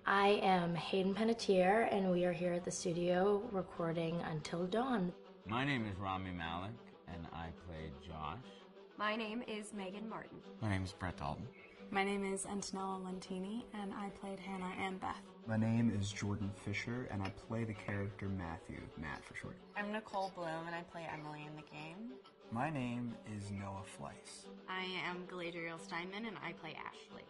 I am Hayden Panettiere, and we are here at the studio recording Until Dawn. My name is Rami Malek, and I play Josh. My name is Megan Martin. My name is Brett Dalton. My name is Antonella Lentini, and I played Hannah and Beth. My name is Jordan Fisher, and I play the character Matthew, Matt for short. I'm Nicole Bloom, and I play Emily in the game. My name is Noah Fleiss. I am Galadriel Steinman, and I play Ashley.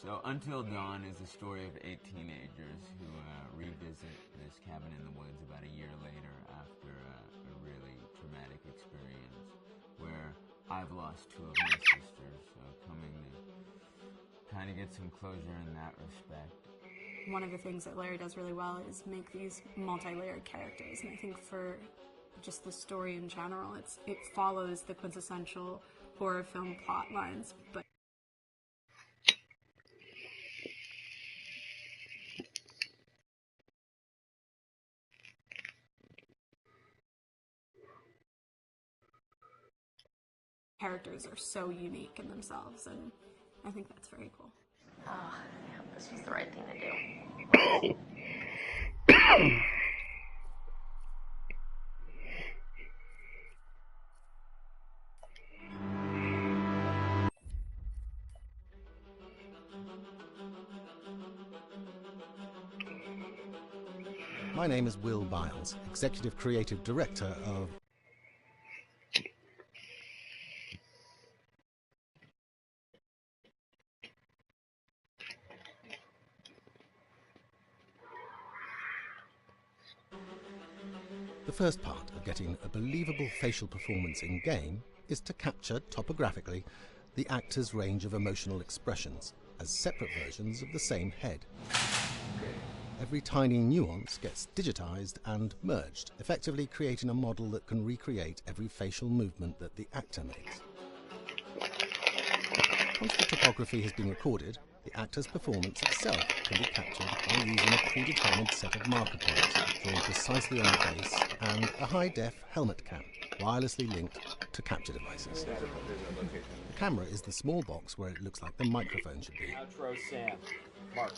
So Until Dawn is the story of 8 teenagers who revisit this cabin in the woods about a year later after a really traumatic experience where I've lost 2 of my sisters, so coming to kind of get some closure in that respect. One of the things that Larry does really well is make these multi-layered characters, and I think for just the story in general, it follows the quintessential horror film plot lines, but characters are so unique in themselves, and I think that's very cool. Oh, yeah, this was the right thing to do. My name is Will Biles, Executive Creative Director of... The first part of getting a believable facial performance in-game is to capture, topographically, the actor's range of emotional expressions as separate versions of the same head. Every tiny nuance gets digitized and merged, effectively creating a model that can recreate every facial movement that the actor makes. Once the topography has been recorded, the actor's performance itself can be captured by using a predetermined set of marker points drawn precisely on the face and a high-def helmet cam, wirelessly linked to capture devices. The camera is the small box where it looks like the microphone should be. Outro Sam. Mark.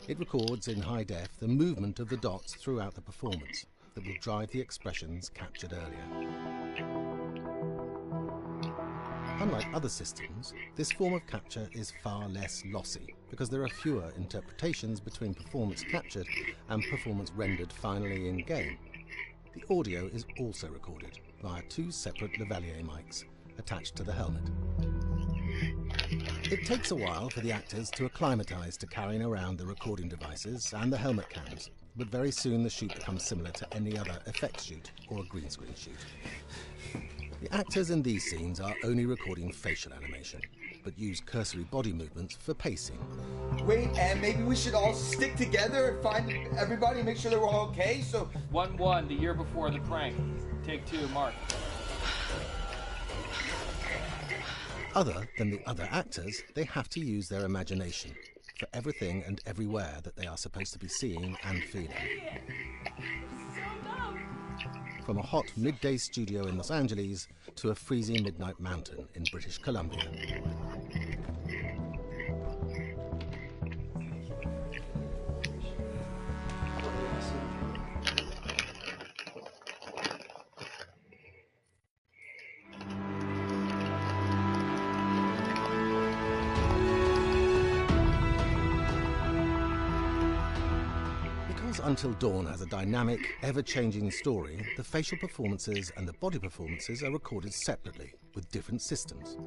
It records in high def the movement of the dots throughout the performance that will drive the expressions captured earlier. Unlike other systems, this form of capture is far less lossy because there are fewer interpretations between performance captured and performance rendered finally in-game. The audio is also recorded via 2 separate lavalier mics attached to the helmet. It takes a while for the actors to acclimatise to carrying around the recording devices and the helmet cams, but very soon the shoot becomes similar to any other effects shoot or a green screen shoot. The actors in these scenes are only recording facial animation, but use cursory body movements for pacing. Wait, and maybe we should all stick together and find everybody, make sure they're all okay, so... 1-1, the year before the prank. Take 2, Mark. Other than the other actors, they have to use their imagination for everything and everywhere that they are supposed to be seeing and feeling. From a hot midday studio in Los Angeles to a freezing midnight mountain in British Columbia. Until Dawn has a dynamic, ever-changing story, the facial performances and the body performances are recorded separately, with different systems.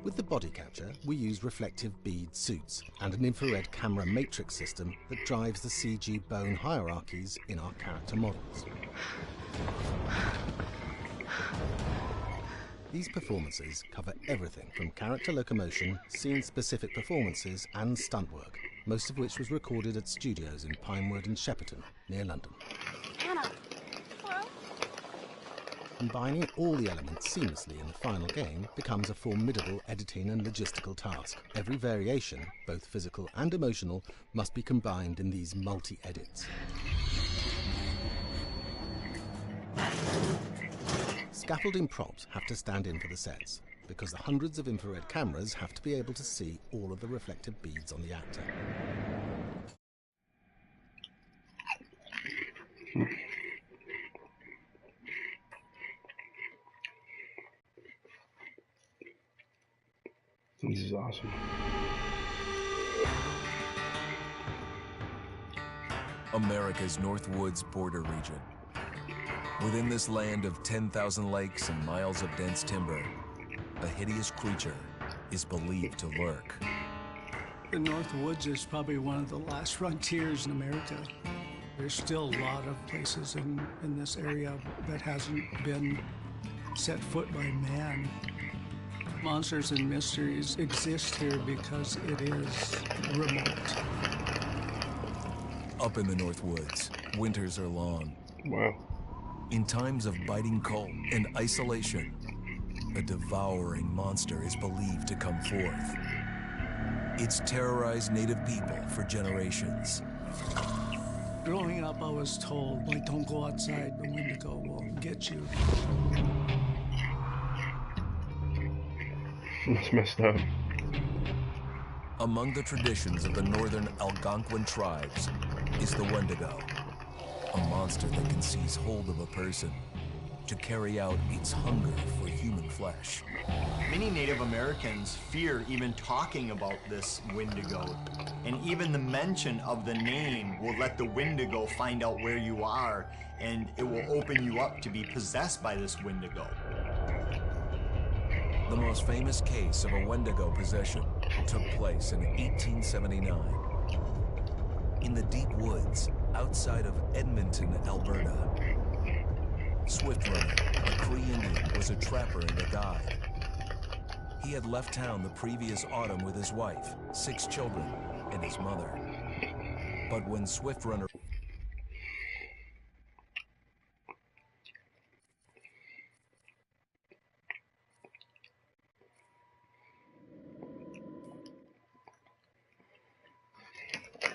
With the body capture, we use reflective bead suits and an infrared camera matrix system that drives the CG bone hierarchies in our character models. These performances cover everything from character locomotion, scene-specific performances and stunt work, most of which was recorded at studios in Pinewood and Shepperton, near London. Hannah! Hello? Combining all the elements seamlessly in the final game becomes a formidable editing and logistical task. Every variation, both physical and emotional, must be combined in these multi-edits. scaffolding props have to stand in for the sets, because the hundreds of infrared cameras have to be able to see all of the reflective beads on the actor. This is awesome. America's Northwoods border region. Within this land of 10,000 lakes and miles of dense timber, a hideous creature is believed to lurk. The Northwoods is probably one of the last frontiers in America. There's still a lot of places in this area that hasn't been set foot by man. Monsters and mysteries exist here because it is remote. Up in the Northwoods, winters are long. Wow. In times of biting cold and isolation, a devouring monster is believed to come forth. It's terrorized native people for generations. Growing up, I was told, like, don't go outside, the Wendigo will get you. That's messed up. Among the traditions of the northern Algonquin tribes is the Wendigo, a monster that can seize hold of a person to carry out its hunger for human flesh. Many Native Americans fear even talking about this Wendigo, and even the mention of the name will let the Wendigo find out where you are, and it will open you up to be possessed by this Wendigo. The most famous case of a Wendigo possession took place in 1879. In the deep woods outside of Edmonton, Alberta. Swift Runner, a Cree Indian, was a trapper and a guide. He had left town the previous autumn with his wife, 6 children, and his mother. But when Swift Runner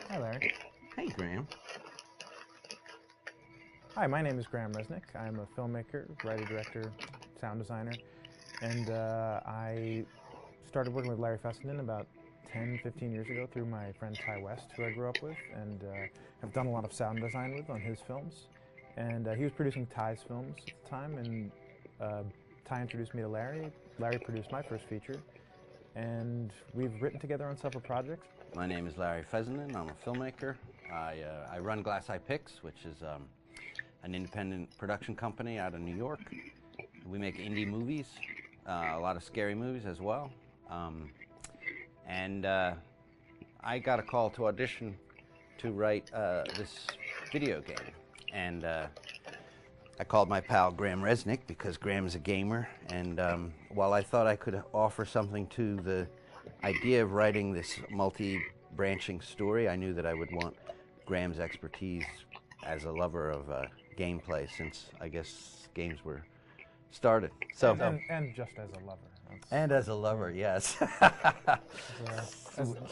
Hi, Larry. Hey, Graham. Hi, my name is Graham Resnick. I'm a filmmaker, writer, director, sound designer, and I started working with Larry Fessenden about 10, 15 years ago through my friend Ty West, who I grew up with, and have done a lot of sound design with on his films. And he was producing Ty's films at the time, and Ty introduced me to Larry. Larry produced my first feature, and we've written together on several projects. My name is Larry Fessenden. I'm a filmmaker. I run Glass Eye Pix, which is an independent production company out of New York. We make indie movies, a lot of scary movies as well. I got a call to audition to write this video game. And I called my pal Graham Resnick because Graham's a gamer. And while I thought I could offer something to the idea of writing this multi-branching story, I knew that I would want Graham's expertise as a lover of gameplay, since I guess games were started. So and just as a lover. And as a lover, yes.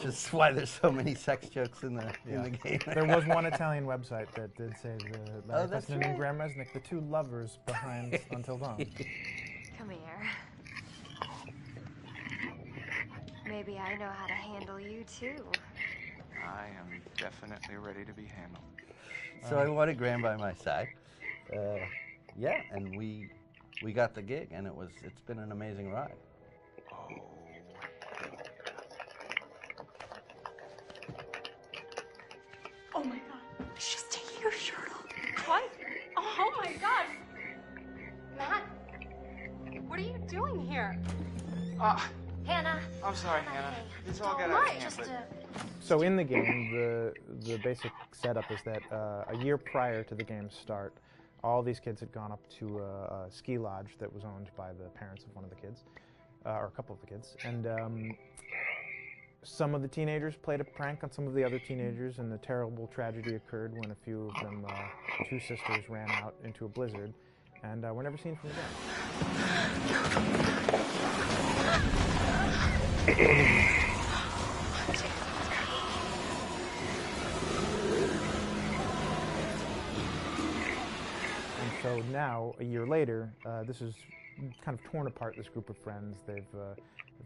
Just why there's so many sex jokes in the game. There was one Italian website that did say the Larry that's Fessenden right. and Graham Resnick, the two lovers behind Until Dawn. Come here. Maybe I know how to handle you too. I am definitely ready to be handled. So I wanted Graham by my side. Yeah, and we got the gig, and it's been an amazing ride. Oh my god, she's taking her shirt off. What? Oh my god. Matt, what are you doing here? Hannah. I'm sorry, Hannah. It's all got out of hand, but... So in the game, the basic setup is that a year prior to the game's start, all these kids had gone up to a ski lodge that was owned by the parents of one of the kids, or a couple of the kids, and some of the teenagers played a prank on some of the other teenagers, and a terrible tragedy occurred when a few of them, 2 sisters, ran out into a blizzard, and were never seen from again. And so now, a year later, this is kind of torn apart this group of friends. They've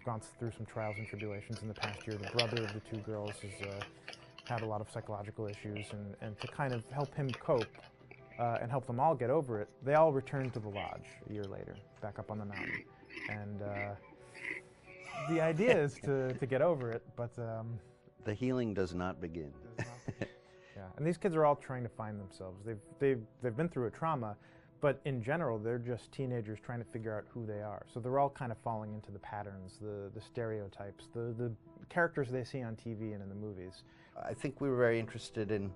gone through some trials and tribulations in the past year. The brother of the two girls has had a lot of psychological issues, and to kind of help him cope and help them all get over it, they all returned to the lodge a year later, back up on the mountain. And the idea is to get over it, but... the healing does not begin. Yeah, and these kids are all trying to find themselves. They've been through a trauma, but in general, they're just teenagers trying to figure out who they are. So they're all kind of falling into the patterns, the stereotypes, the characters they see on TV and in the movies. I think we were very interested in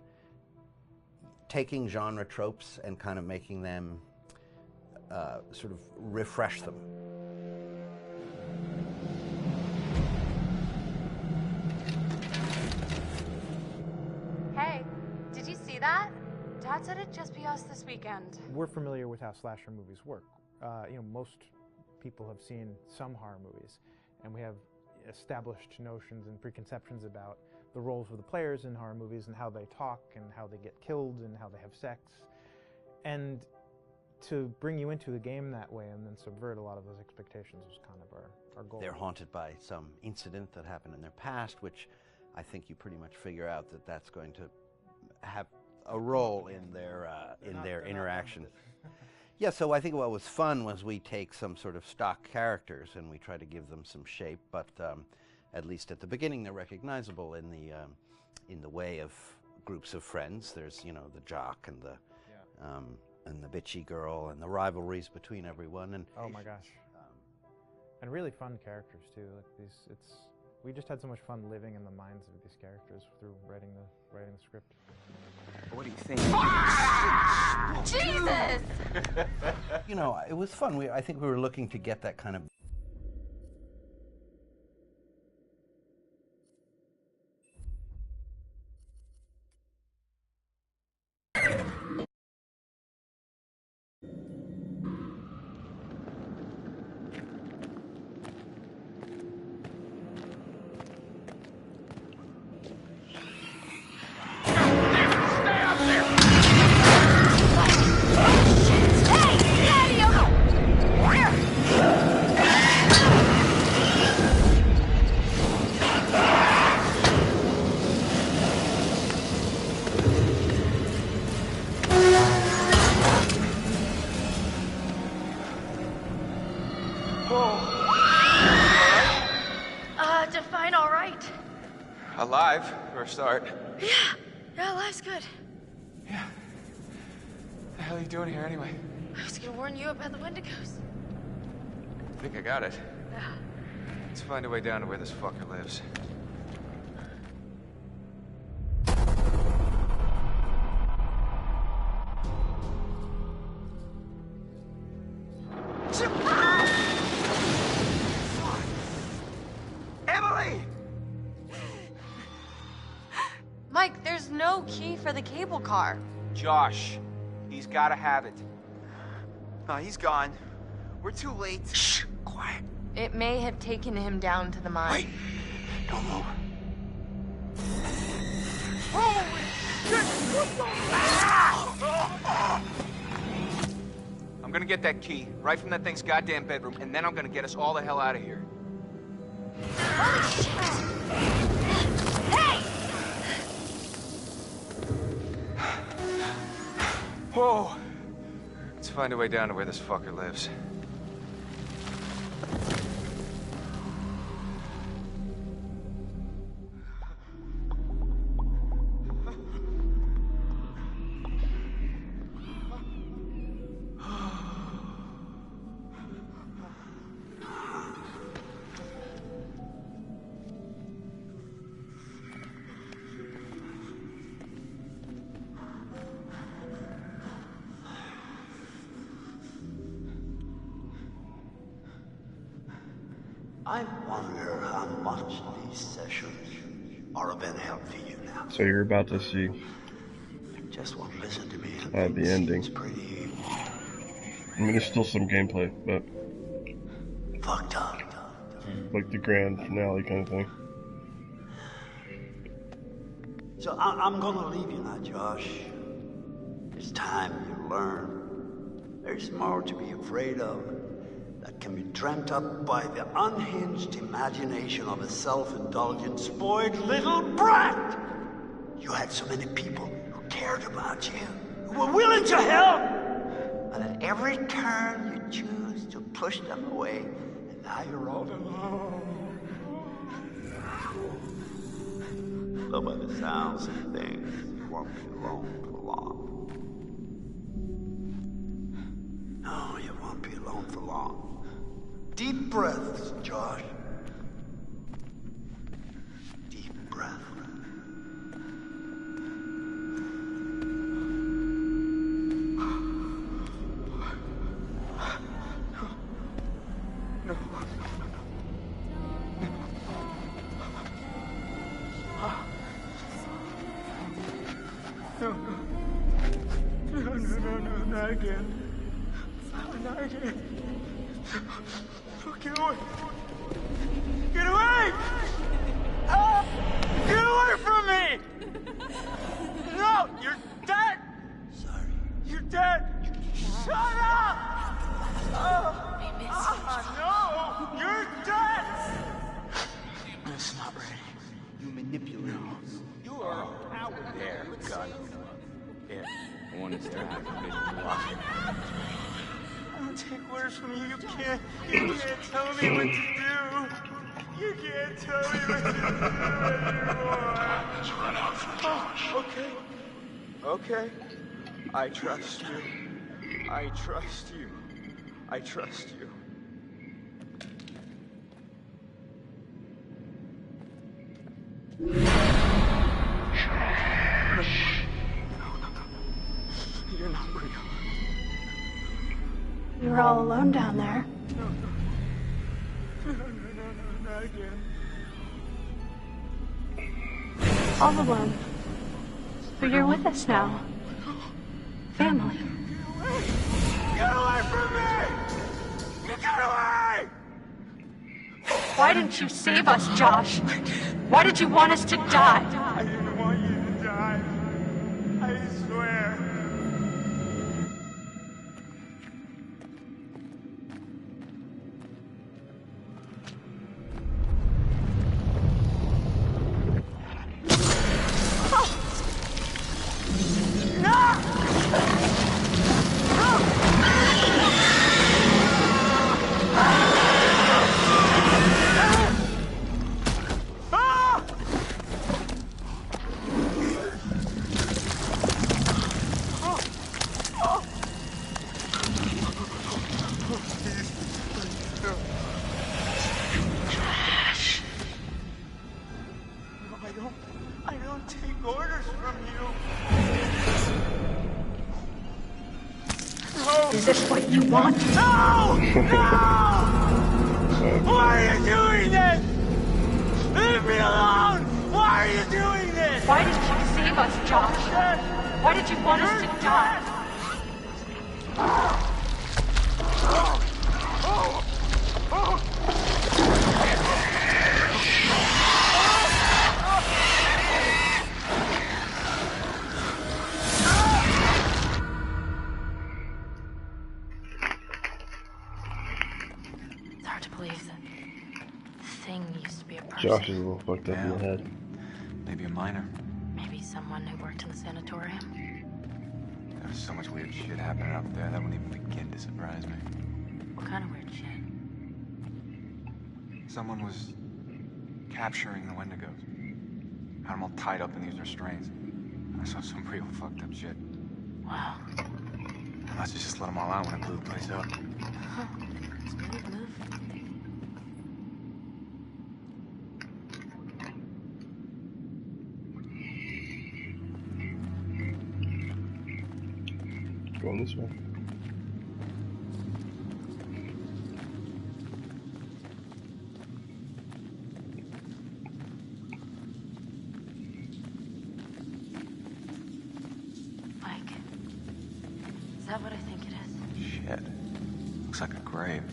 taking genre tropes and kind of making them sort of refresh them. Hey, did you see that? Dad said it'd just be us this weekend. We're familiar with how slasher movies work. Most people have seen some horror movies, and we have established notions and preconceptions about the roles of the players in horror movies and how they talk and how they get killed and how they have sex. And to bring you into the game that way and then subvert a lot of those expectations was kind of our goal. They're haunted by some incident that happened in their past, which I think you pretty much figure out that that's going to have a role in their interaction. Yeah, so I think what was fun was we take some sort of stock characters and we try to give them some shape, but at least at the beginning they're recognizable in the way of groups of friends. There's the jock and the bitchy girl and the rivalries between everyone. And oh my gosh, and really fun characters too. Like we just had so much fun living in the minds of these characters through writing the script. What do you think? Jesus! It was fun. I think we were looking to get that kind of Define all right. Alive, for a start. Yeah, life's good. What the hell are you doing here anyway? I was gonna warn you about the Wendigos. I think I got it. Let's find a way down to where this fucker lives. Emily! Mike, there's no key for the cable car. Josh, he's gotta have it. He's gone. We're too late. Shh, quiet. It may have taken him down to the mine. Wait, don't move. Holy shit! I'm gonna get that key right from that thing's goddamn bedroom, and then I'm gonna get us all the hell out of here. Holy shit! Hey! Whoa! Let's find a way down to where this fucker lives. I wonder how much these sessions are of any help to you now. So you're about to see Just won't listen to me. the ending. Pretty I mean, there's still some gameplay, but fucked up. Like the grand finale kind of thing. So I'm gonna leave you now, Josh. It's time you learn There's more to be afraid of that can be dreamt up by the unhinged imagination of a self-indulgent, spoiled little brat. You had so many people who cared about you, who were willing to help, but at every turn you choose to push them away, and now you're all alone. Though by the sounds of things, you won't be alone for long. No, you won't be alone for long. Deep breaths, Josh. Deep breath. Not again. Not again. Get away! Get away! Ah! Get away from me! No! You're dead! Sorry. You're dead! Shut up! No! You're dead! It's not ready. You manipulate. You are a coward. There, got him. Yeah. The one that's there. I don't take orders from you. You can't tell me what to do. You can't tell me what to do anymore. It's run out for Josh. Okay. I trust you. I trust you. I trust you. You're not real. We were all alone down there. No, not again. All alone. But you're with us now. Family. Get away from me! Get away! Why didn't you save us, Josh? Why did you want us to die? I didn't want you to die. I swear. I don't take orders from you. No! Is this what you want? No! No! Why are you doing this? Leave me alone! Why are you doing this? Why did you save us, Josh? Why did you want us to die? It's hard to believe that the thing used to be a person. Josh is a little fucked up in the head. Maybe a minor. Maybe someone who worked in the sanatorium. There's so much weird shit happening up there that wouldn't even begin to surprise me. What kind of weird shit? Someone was capturing the Wendigos. Had them all tied up in these restraints. I saw some real fucked up shit. Wow. I must have just let them all out when I blew the place up. Huh. Smooth move. Going this way. Mike, is that what I think it is? Shit. Looks like a grave.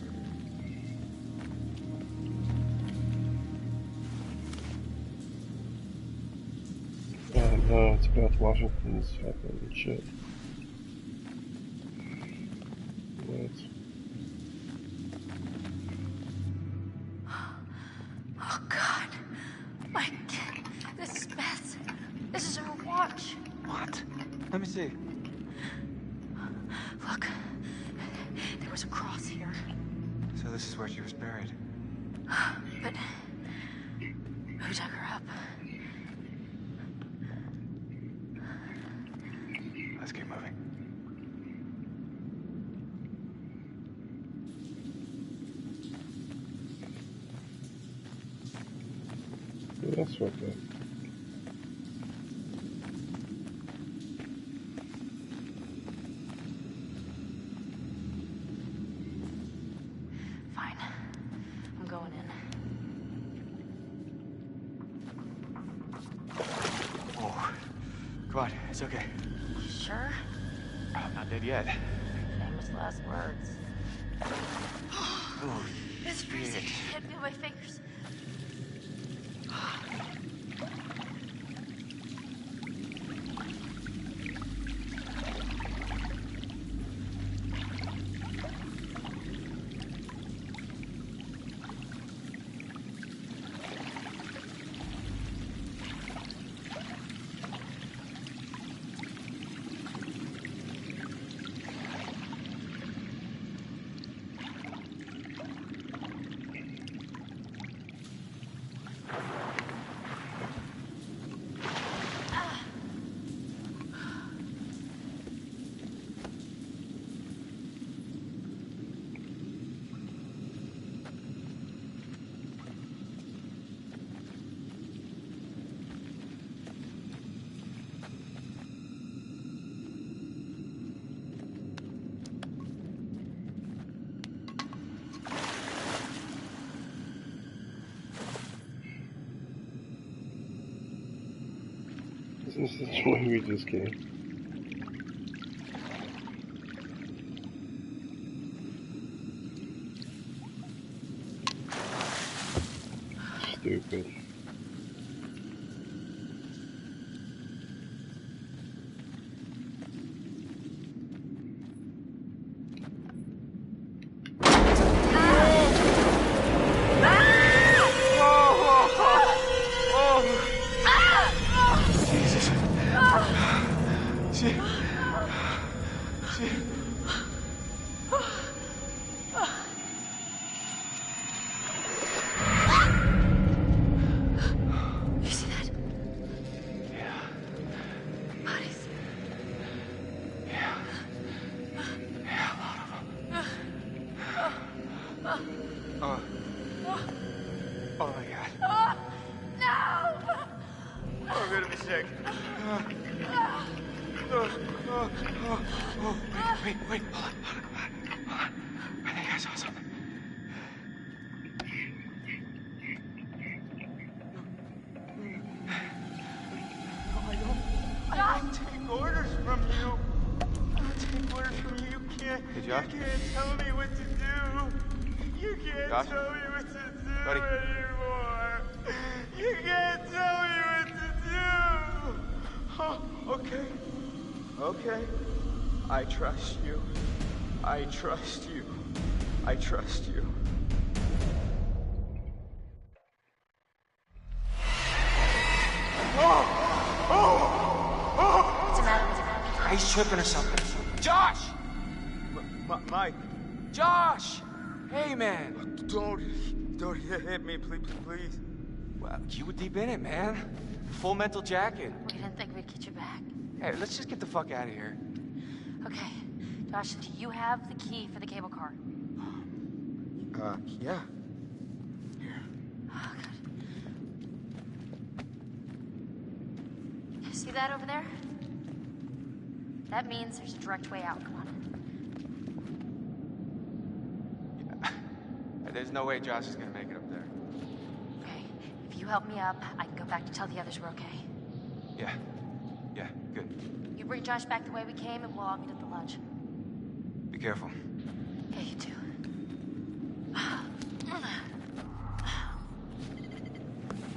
Oh no, it's Beth Washington's fucking shit. see. Look, there was a cross here. So this is where she was buried. But who dug her up? Let's keep moving. Yeah, that's fucked up. Fine. I'm going in. Oh, come on, it's okay. You sure? I'm not dead yet. Famous last words. Oh, It's freezing. Hit me with my fingers. This is the way we just came. Stupid. You see that? Yeah. Bodies. Yeah, a lot of them. Oh my God. No! I'm gonna be sick. Wait, hold on. I think I saw something. I don't take orders from you. I don't take orders from you. Hey, Josh? You can't tell me what to do. You can't Josh? tell me what to do Buddy? anymore. You can't tell me what to do. Oh, okay. Okay. I trust you. I trust you. I trust you. What's the matter with you? He's tripping or something. Josh! Mike. Josh! Hey, man. Don't hit me, please. Well, you were deep in it, man. Full mental jacket. We didn't think we'd get you back. Hey, let's just get the fuck out of here. Okay. Josh, do you have the key for the cable car? Yeah. Oh, good. You see that over there? That means there's a direct way out. Come on. There's no way Josh is gonna make it up there. Okay. If you help me up, I can go back to tell the others we're okay. Yeah, good. You bring Josh back the way we came, and we'll all meet at the lodge. Be careful. Yeah, you too.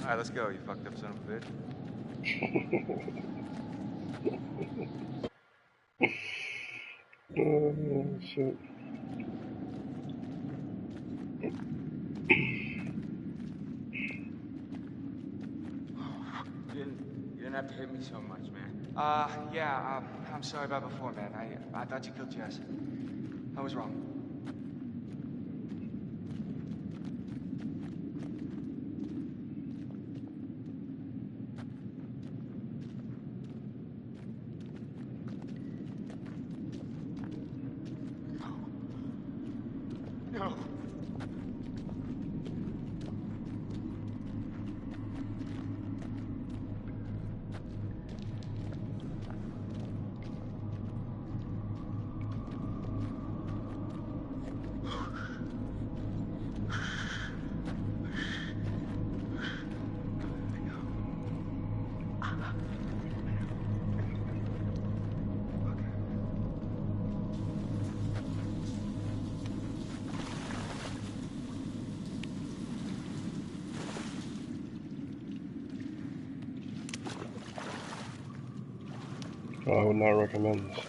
All right, let's go, you fucked up son of a bitch. Oh, shit. You didn't have to hit me so much, man. Yeah, I'm sorry about before, man. I thought you killed Jess. I was wrong. No. I would not recommend this.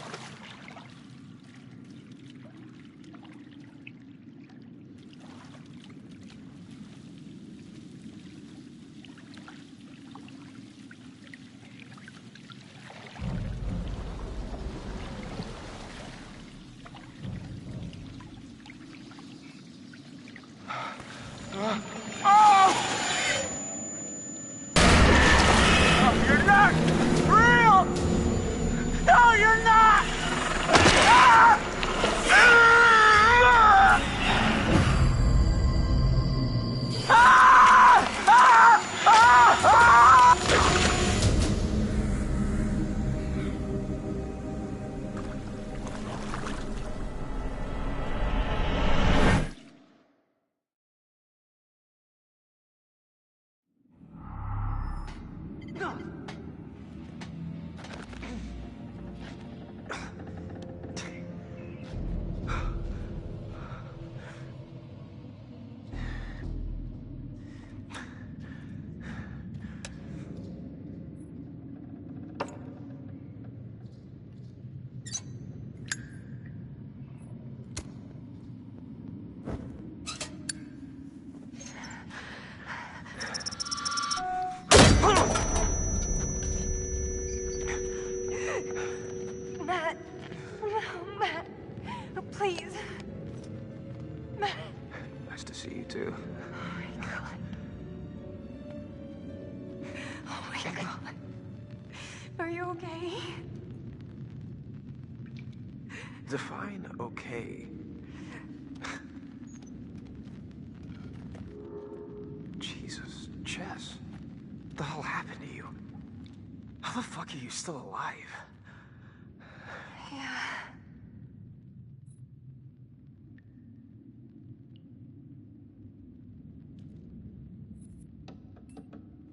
You're not real! No, you're not! Ah! Matt. No, Matt. Please. Matt. Nice to see you, too. Oh my god. Oh my god. Are you okay? Define okay. Jesus, Jess. What the hell happened to you? How the fuck are you still alive? Yeah.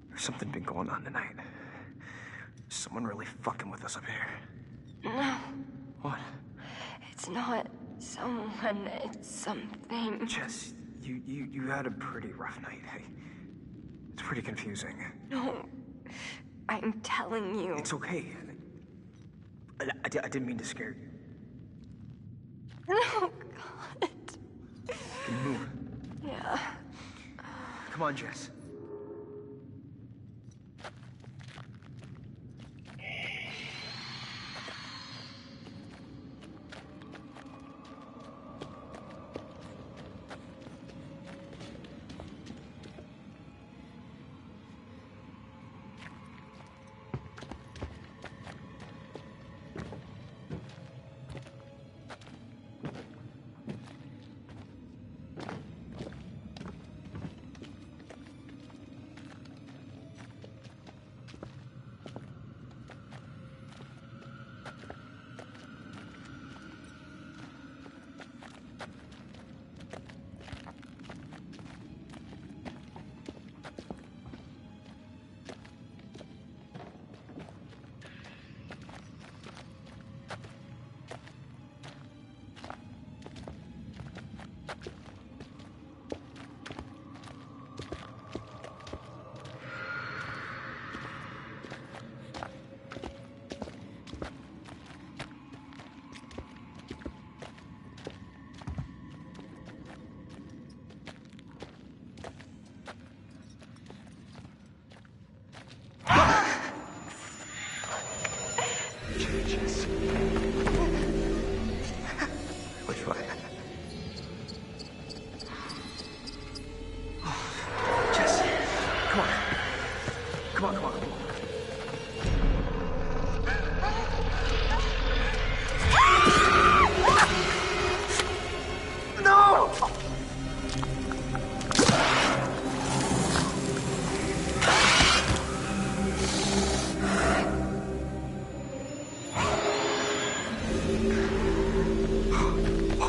There's something been going on tonight. Someone really fucking with us up here. No. What? It's not someone, it's something. Jess, you had a pretty rough night. It's pretty confusing. No. I'm telling you. It's okay. I didn't mean to scare you. No, God. Can you move? Yeah. Come on, Jess.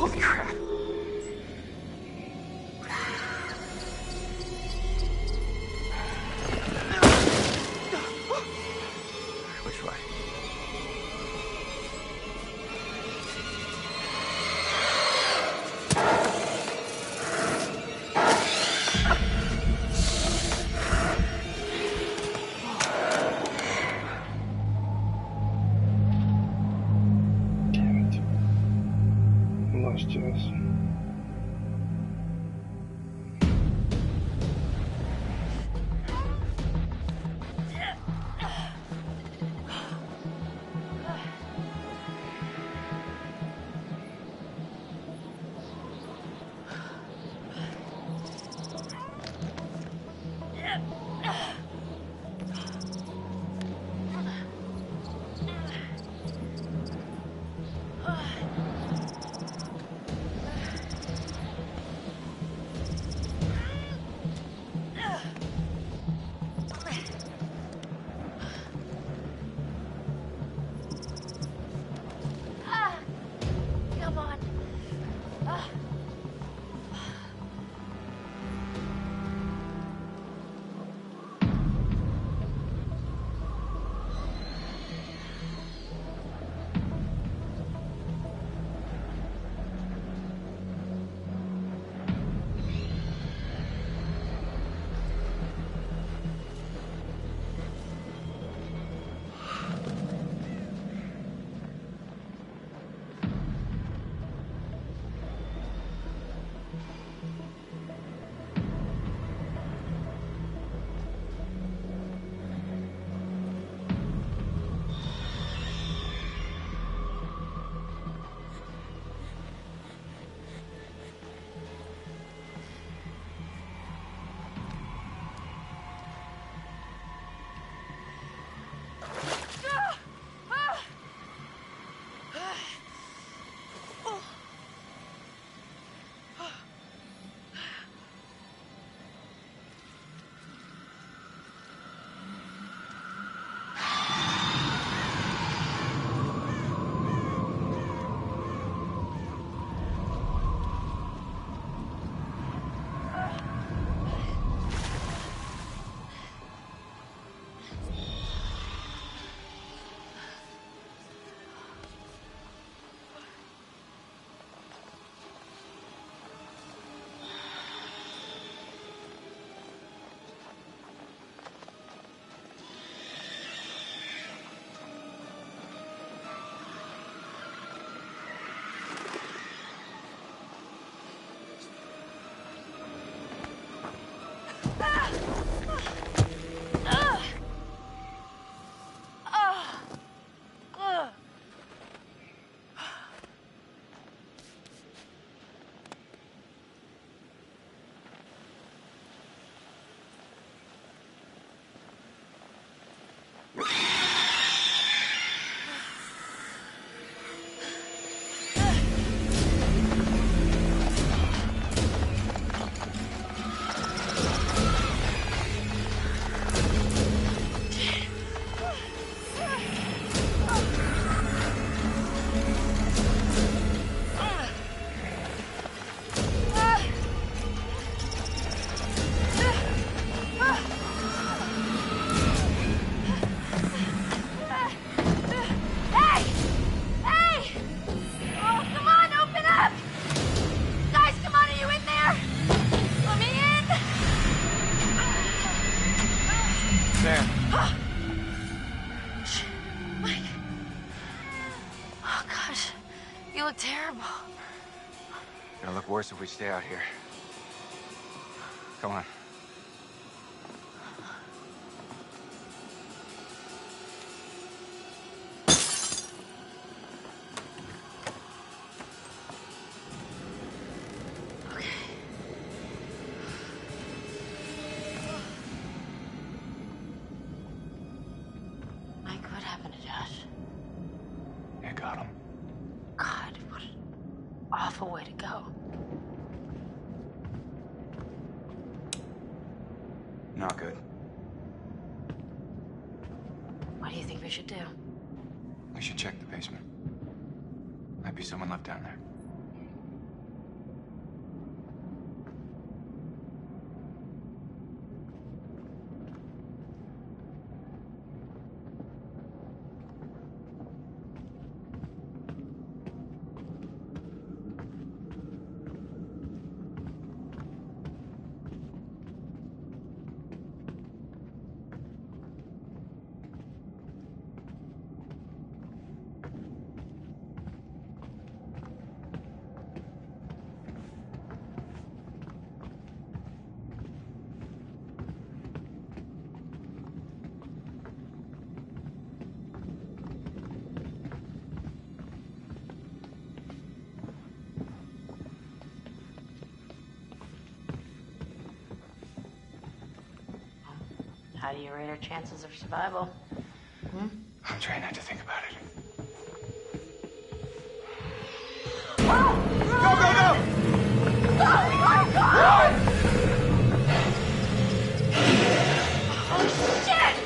Holy crap. Which way? Lost Jess. Come on. You look terrible. It'll look worse if we stay out here. Come on. Mike, what happened to Josh? You got him. God, what an awful way to go. Not good. What do you think we should do? We should check the basement. Might be someone left down there. How do you rate our chances of survival? Hmm? I'm trying not to think about it. Go, go, go! Oh my God! Oh shit!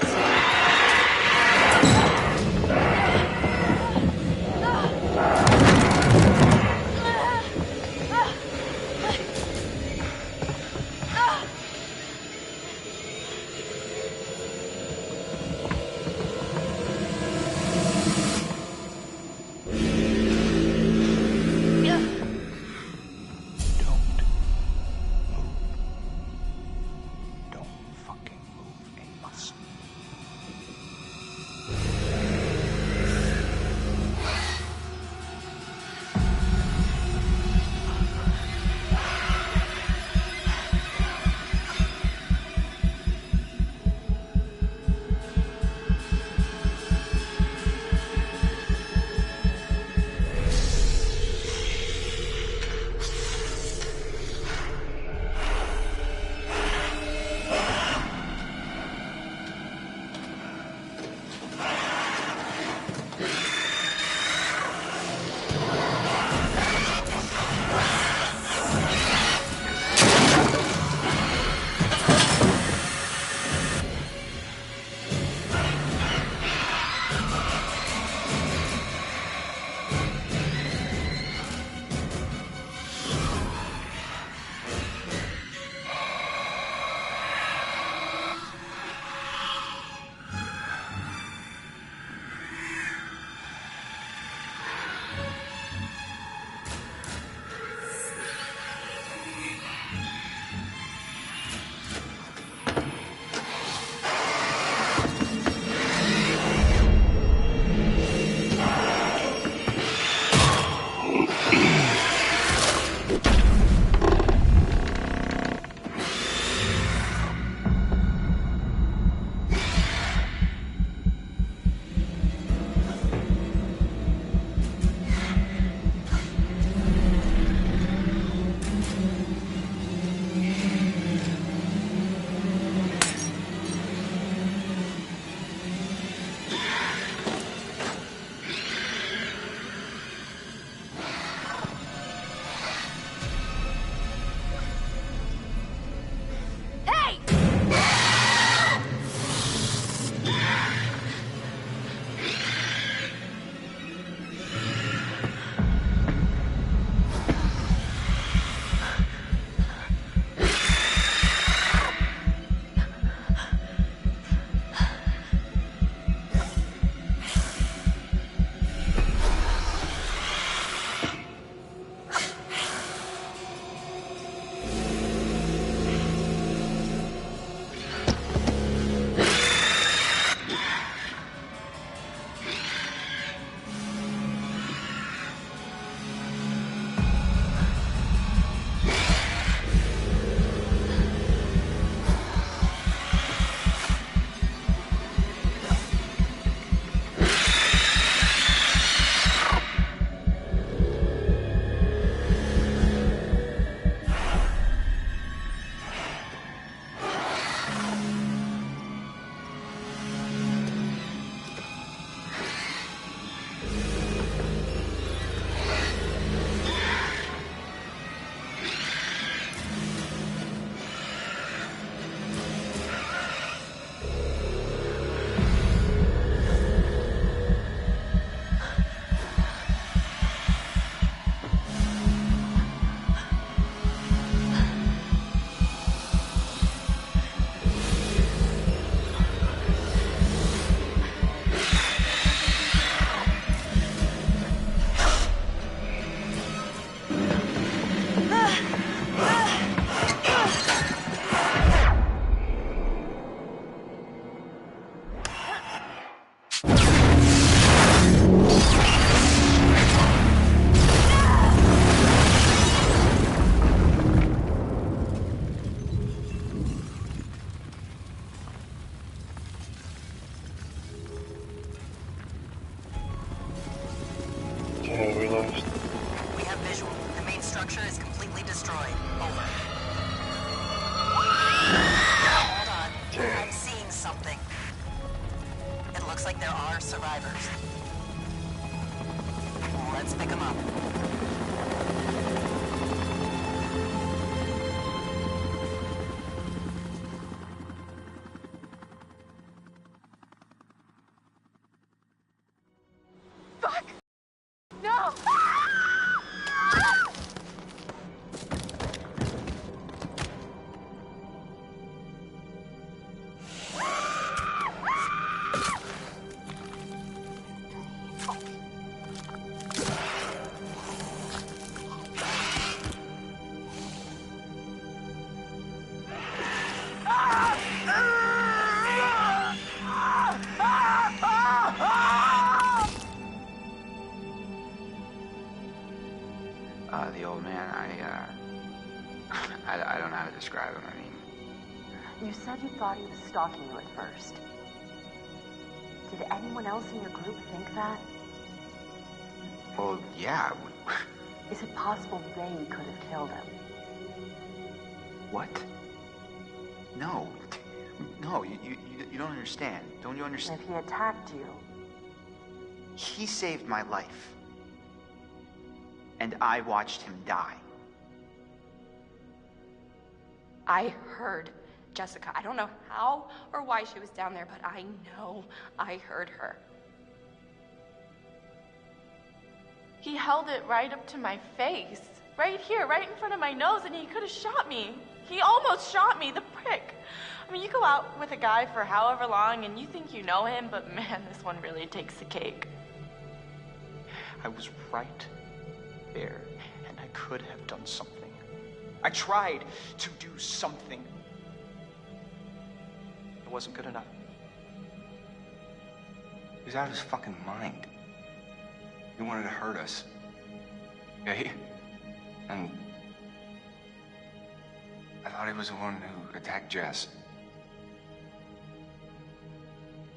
The old man, I don't know how to describe him. I mean, You said you thought he was stalking you at first. Did anyone else in your group think that? well, yeah. Is it possible they could have killed him? What? No. No, you don't understand. Don't you understand? If he attacked you, He saved my life. And I watched him die. I heard Jessica. I don't know how or why she was down there, but I know I heard her. He held it right up to my face. Right here, right in front of my nose, and he could have shot me. He almost shot me, the prick. I mean, you go out with a guy for however long and you think you know him, but man, this one really takes the cake. I was right there, and I could have done something. I tried to do something. It wasn't good enough. He was out of his fucking mind. He wanted to hurt us. Okay? And I thought he was the one who attacked Jess.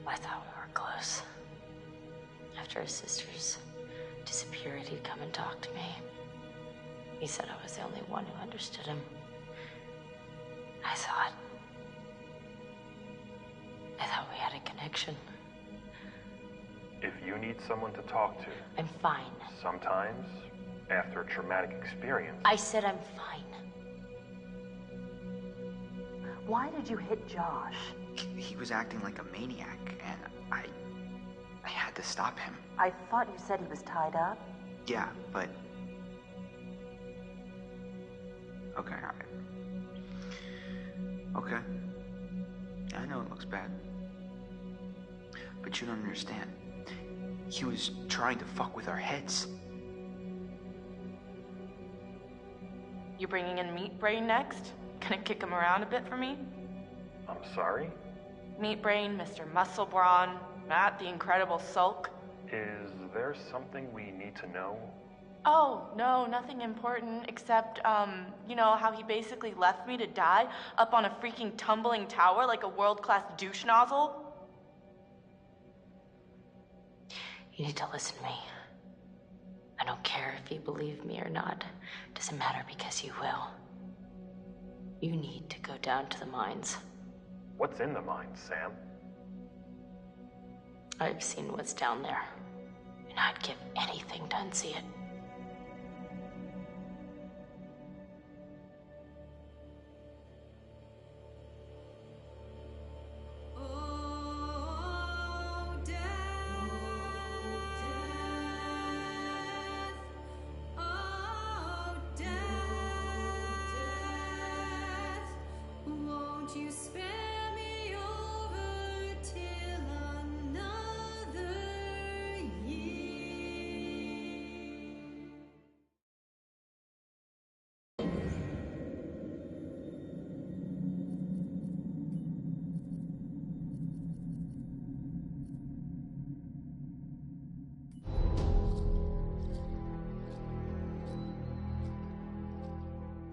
I thought we were close. After his sisters disappeared, he'd come and talk to me. He said I was the only one who understood him. I thought we had a connection. If you need someone to talk to, I'm fine. sometimes, after a traumatic experience, I said I'm fine. why did you hit Josh? He was acting like a maniac, and I had to stop him. I thought you said he was tied up. Yeah, but... Okay, okay. I know it looks bad. But you don't understand. He was trying to fuck with our heads. You bringing in Meat Brain next? Gonna kick him around a bit for me? I'm sorry? Meat Brain, Mr. Muscle Brawn, Matt the Incredible Sulk. Is there something we need to know? Oh, no, nothing important except, you know, how he basically left me to die up on a freaking tumbling tower like a world-class douche nozzle? You need to listen to me. I don't care if you believe me or not. Doesn't matter because you will. You need to go down to the mines. What's in the mines, Sam? I've seen what's down there, and I'd give anything to unsee it.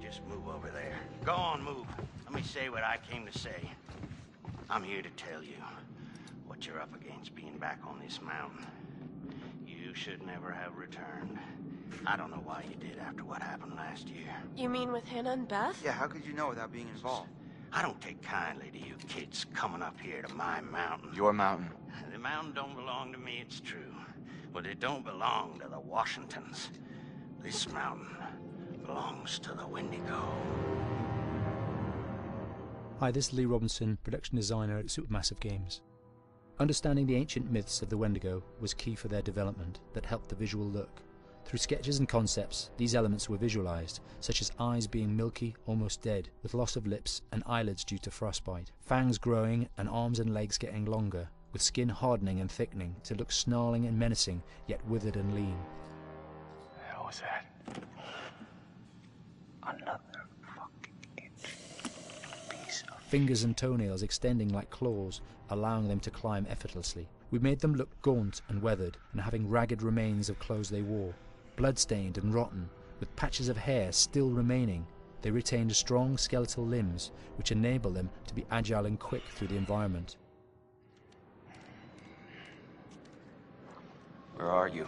Just move over there. Go on, move. Let me say what I came to say. I'm here to tell you what you're up against being back on this mountain. You should never have returned. I don't know why you did after what happened last year. You mean with Hannah and Beth? Yeah, how could you know without being involved? I don't take kindly to you kids coming up here to my mountain. Your mountain. The mountain don't belong to me, it's true. But it don't belong to the Washingtons. This mountain belongs to the Wendigo. Hi, this is Lee Robinson, production designer at Supermassive Games. Understanding the ancient myths of the Wendigo was key for their development that helped the visual look. Through sketches and concepts, these elements were visualized, such as eyes being milky, almost dead, with loss of lips and eyelids due to frostbite, fangs growing and arms and legs getting longer, with skin hardening and thickening to look snarling and menacing, yet withered and lean. What the hell was that? Another Fingers and toenails extending like claws, allowing them to climb effortlessly. We made them look gaunt and weathered, and having ragged remains of clothes they wore, blood-stained and rotten, With patches of hair still remaining, they retained strong skeletal limbs which enable them to be agile and quick through the environment. Where are you?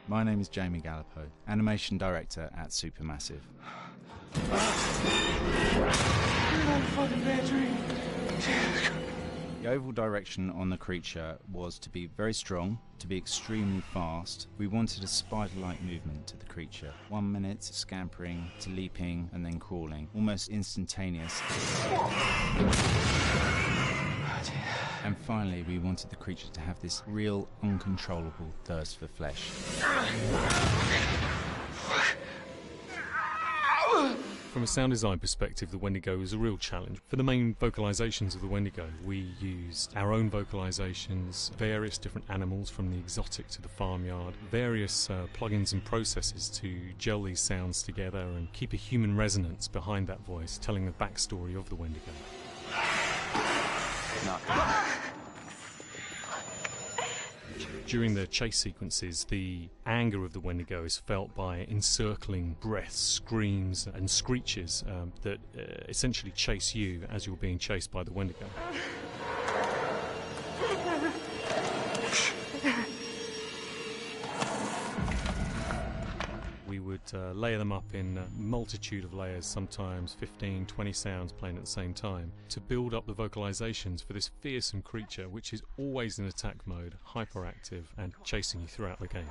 My name is Jamie Gallipo, animation director at Supermassive. The overall direction on the creature was to be very strong, to be extremely fast. We wanted a spider-like movement to the creature. 1 minute scampering to leaping and then crawling, almost instantaneous. And finally, we wanted the creature to have this real, uncontrollable thirst for flesh. From a sound design perspective, the Wendigo is a real challenge. For the main vocalisations of the Wendigo, we used our own vocalisations, various different animals from the exotic to the farmyard, various plugins and processes to gel these sounds together and keep a human resonance behind that voice, telling the backstory of the Wendigo. During the chase sequences, the anger of the Wendigo is felt by encircling breaths, screams and screeches that essentially chase you as you're being chased by the Wendigo. We would layer them up in a multitude of layers, sometimes 15, 20 sounds playing at the same time, to build up the vocalizations for this fearsome creature which is always in attack mode, hyperactive and chasing you throughout the game.